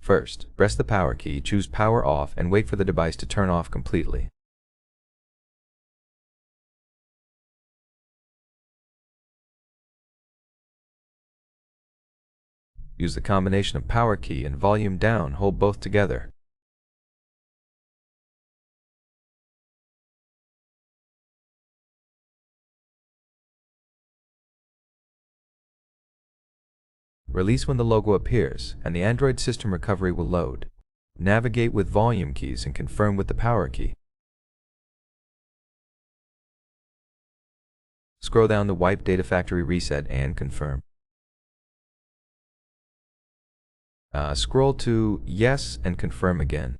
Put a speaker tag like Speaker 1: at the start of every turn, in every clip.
Speaker 1: First, press the power key, choose power off, and wait for the device to turn off completely. Use the combination of power key and volume down, hold both together. Release when the logo appears, and the Android system recovery will load. Navigate with volume keys and confirm with the power key. Scroll down to Wipe Data Factory Reset and confirm. Scroll to Yes and confirm again.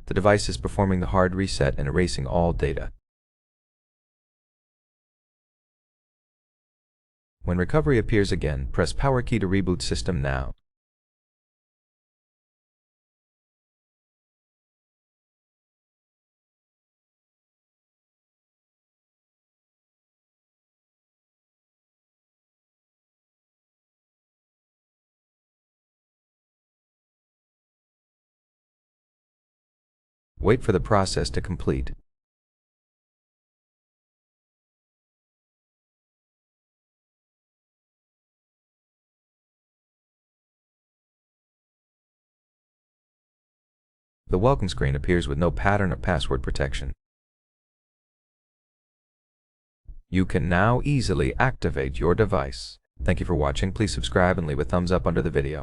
Speaker 1: The device is performing the hard reset and erasing all data. When recovery appears again, press power key to reboot system now. Wait for the process to complete. The welcome screen appears with no pattern or password protection. You can now easily activate your device. Thank you for watching. Please subscribe and leave a thumbs up under the video.